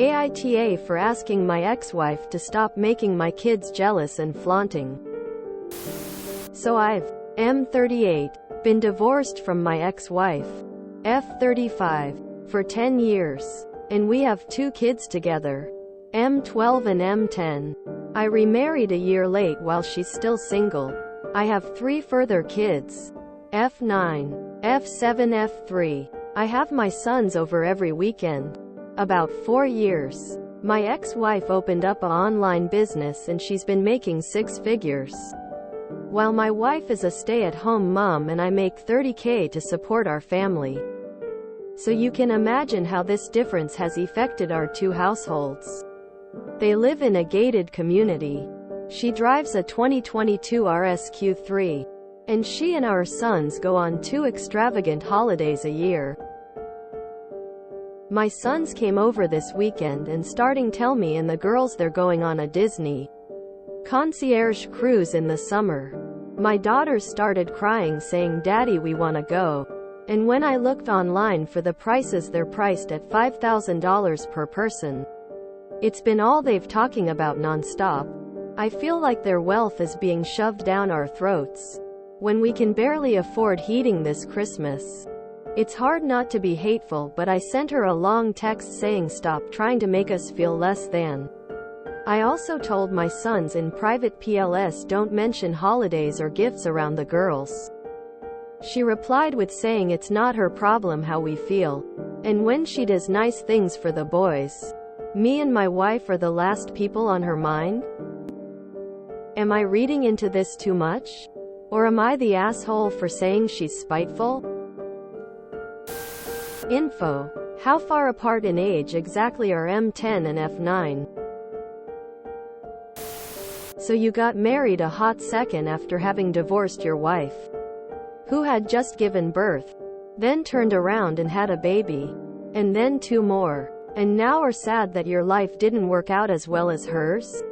AITA for asking my ex-wife to stop making my kids jealous and flaunting. So I've M38 been divorced from my ex-wife F35 for 10 years, and we have 2 kids together, M12 and M10. I remarried a year late while she's still single. I have 3 further kids, F9, F7, F3. I have my sons over every weekend. About 4 years. My ex-wife opened up an online business and she's been making 6 figures. While my wife is a stay-at-home mom and I make $30K to support our family. So you can imagine how this difference has affected our 2 households. They live in a gated community. She drives a 2022 RSQ3. And she and our sons go on 2 extravagant holidays a year. My sons came over this weekend and starting tell me and the girls they're going on a Disney concierge cruise in the summer. My daughters started crying saying, "Daddy, we wanna go." And when I looked online for the prices, they're priced at $5,000 per person. It's been all they've talking about non-stop. I feel like their wealth is being shoved down our throats when we can barely afford heating this Christmas. It's hard not to be hateful, but I sent her a long text saying stop trying to make us feel less than. I also told my sons in private PLS don't mention holidays or gifts around the girls. She replied with saying it's not her problem how we feel. And when she does nice things for the boys, me and my wife are the last people on her mind? Am I reading into this too much? Or am I the asshole for saying she's spiteful? Info. How far apart in age exactly are M10 and F9? So you got married a hot second after having divorced your wife, who had just given birth, then turned around and had a baby, and then 2 more, and now are sad that your life didn't work out as well as hers?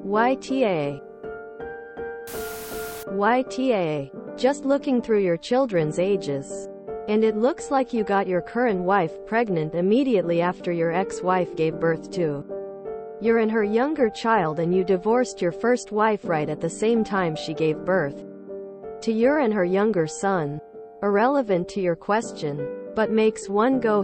YTA. Just looking through your children's ages. And it looks like you got your current wife pregnant immediately after your ex-wife gave birth to your and her younger child, and you divorced your first wife right at the same time she gave birth to your and her younger son. Irrelevant to your question, but makes one go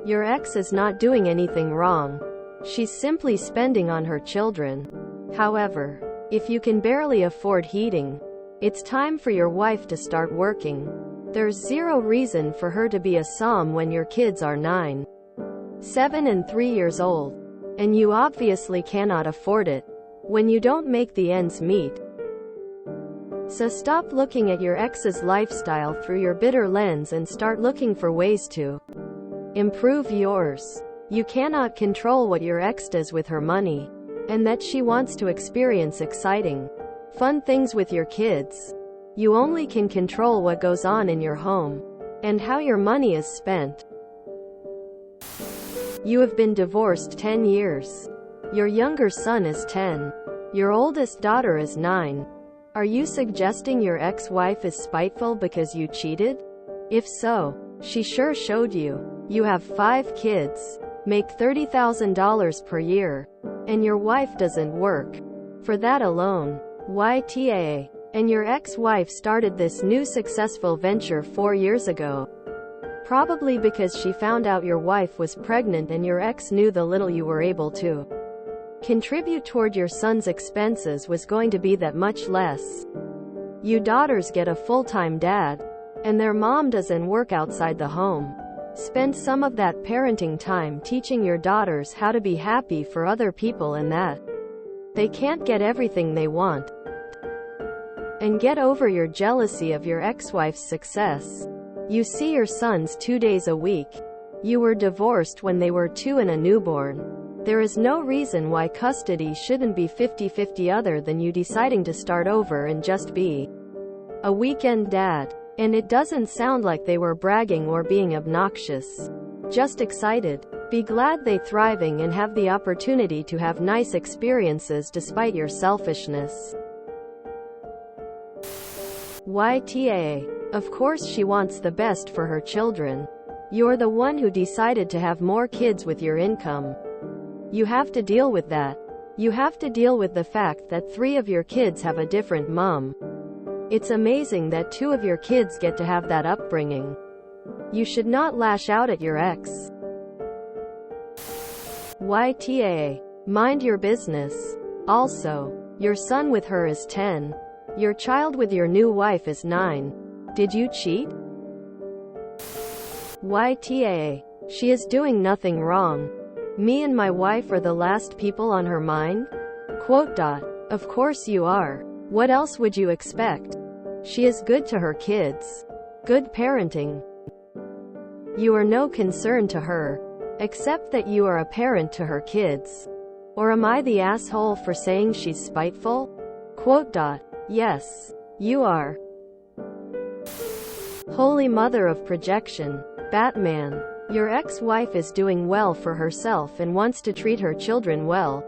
Your ex is not doing anything wrong. She's simply spending on her children. However, if you can barely afford heating, it's time for your wife to start working. There's 0 reason for her to be a som when your kids are 9, 7 and 3 years old. And you obviously cannot afford it when you don't make the ends meet. So stop looking at your ex's lifestyle through your bitter lens and start looking for ways to improve yours. You cannot control what your ex does with her money, and that she wants to experience exciting, fun things with your kids. You only can control what goes on in your home, and how your money is spent. You have been divorced 10 years. Your younger son is 10. Your oldest daughter is 9. Are you suggesting your ex-wife is spiteful because you cheated? If so, she sure showed you. You have 5 kids, make $30,000 per year, and your wife doesn't work. For that alone, YTA. And your ex-wife started this new successful venture 4 years ago. Probably because she found out your wife was pregnant and your ex knew the little you were able to contribute toward your son's expenses was going to be that much less. You daughters get a full-time dad, and their mom doesn't work outside the home. Spend some of that parenting time teaching your daughters how to be happy for other people and that they can't get everything they want. And get over your jealousy of your ex-wife's success. You see your sons 2 days a week. You were divorced when they were 2 and a newborn. There is no reason why custody shouldn't be 50-50 other than you deciding to start over and just be a weekend dad. And it doesn't sound like they were bragging or being obnoxious. Just excited. Be glad they thriving and have the opportunity to have nice experiences despite your selfishness. YTA. Of course she wants the best for her children. You're the one who decided to have more kids with your income. You have to deal with that. You have to deal with the fact that 3 of your kids have a different mom. It's amazing that 2 of your kids get to have that upbringing. You should not lash out at your ex. YTA. Mind your business. Also, your son with her is 10. Your child with your new wife is 9. Did you cheat? YTA. She is doing nothing wrong. Me and my wife are the last people on her mind? Quote. Of course you are. What else would you expect? She is good to her kids. Good parenting. You are no concern to her, except that you are a parent to her kids. Or am I the asshole for saying she's spiteful? Quote. Yes, you are. Holy Mother of Projection. Batman. Your ex-wife is doing well for herself and wants to treat her children well.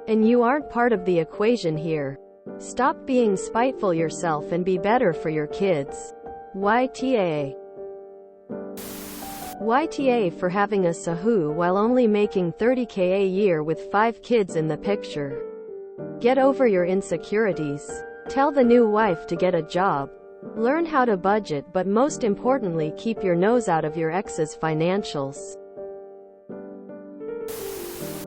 And you aren't part of the equation here. Stop being spiteful yourself and be better for your kids. YTA. YTA for having a Sahu while only making $30K a year with 5 kids in the picture. Get over your insecurities. Tell the new wife to get a job. Learn how to budget, but most importantly, keep your nose out of your ex's financials.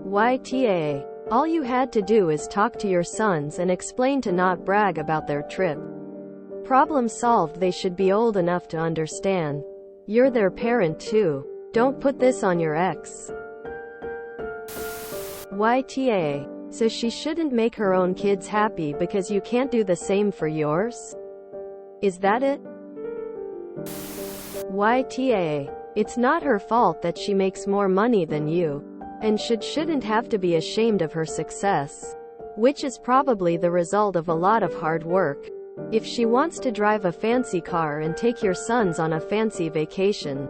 YTA. All you had to do is talk to your sons and explain to not brag about their trip. Problem solved. They should be old enough to understand. You're their parent too. Don't put this on your ex. YTA. So she shouldn't make her own kids happy because you can't do the same for yours? Is that it? YTA. It's not her fault that she makes more money than you, and shouldn't have to be ashamed of her success, which is probably the result of a lot of hard work. If she wants to drive a fancy car and take your sons on a fancy vacation,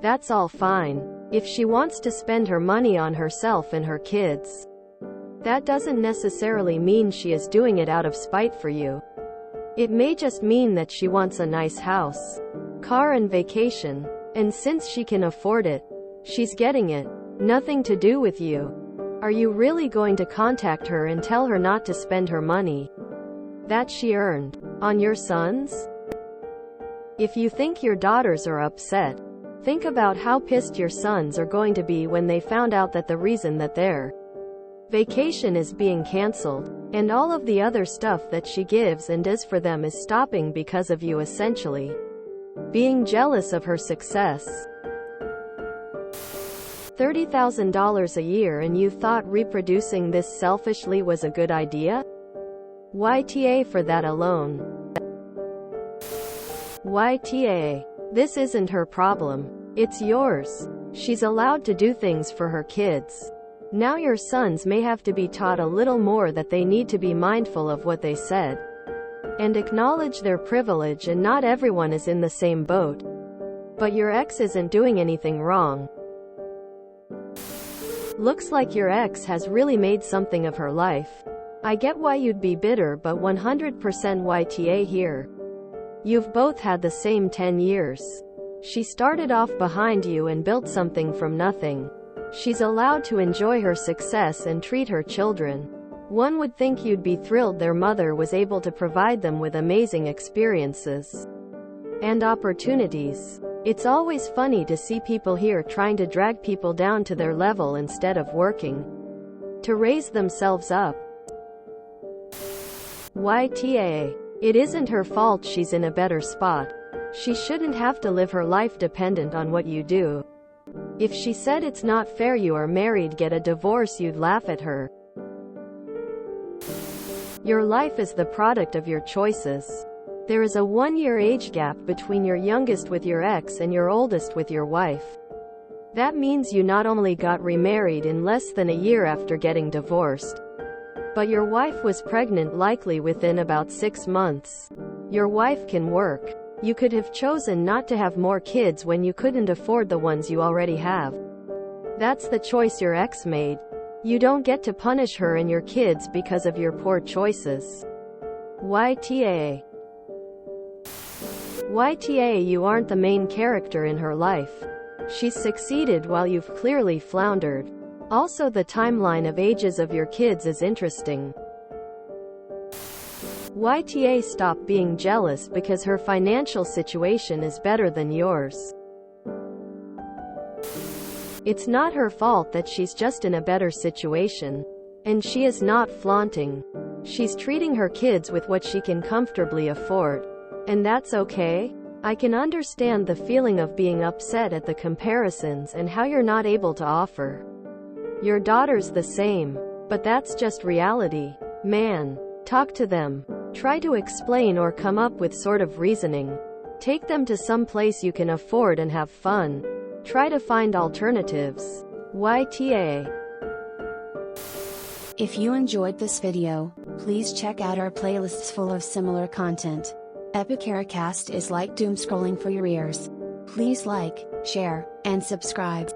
that's all fine. If she wants to spend her money on herself and her kids, that doesn't necessarily mean she is doing it out of spite for you. It may just mean that she wants a nice house, car and vacation, and since she can afford it, she's getting it. Nothing to do with you. Are you really going to contact her and tell her not to spend her money that she earned on your sons? If you think your daughters are upset, think about how pissed your sons are going to be when they found out that the reason that their vacation is being canceled, and all of the other stuff that she gives and does for them is stopping because of you, essentially being jealous of her success. $30,000 a year and you thought reproducing this selfishly was a good idea? YTA for that alone. YTA. This isn't her problem. It's yours. She's allowed to do things for her kids. Now your sons may have to be taught a little more that they need to be mindful of what they said and acknowledge their privilege, and not everyone is in the same boat. But your ex isn't doing anything wrong. Looks like your ex has really made something of her life. I get why you'd be bitter, but 100% YTA here. You've both had the same 10 years. She started off behind you and built something from nothing. She's allowed to enjoy her success and treat her children. One would think you'd be thrilled their mother was able to provide them with amazing experiences and opportunities. It's always funny to see people here trying to drag people down to their level instead of working to raise themselves up. YTA. It isn't her fault she's in a better spot. She shouldn't have to live her life dependent on what you do. If she said it's not fair you are married, get a divorce, you'd laugh at her. Your life is the product of your choices. There is a 1-year age gap between your youngest with your ex and your oldest with your wife. That means you not only got remarried in less than a year after getting divorced, but your wife was pregnant likely within about 6 months. Your wife can work. You could have chosen not to have more kids when you couldn't afford the ones you already have. That's the choice your ex made. You don't get to punish her and your kids because of your poor choices. YTA. YTA. You aren't the main character in her life. She's succeeded while you've clearly floundered. Also, the timeline of ages of your kids is interesting. YTA, stop being jealous because her financial situation is better than yours. It's not her fault that she's just in a better situation. And she is not flaunting. She's treating her kids with what she can comfortably afford. And that's okay. I can understand the feeling of being upset at the comparisons and how you're not able to offer. Your daughter's the same. But that's just reality. Man. Talk to them. Try to explain or come up with sort of reasoning. Take them to some place you can afford and have fun. Try to find alternatives. YTA. If you enjoyed this video, please check out our playlists full of similar content. AmITheAsshole is like doom scrolling for your ears. Please like, share, and subscribe.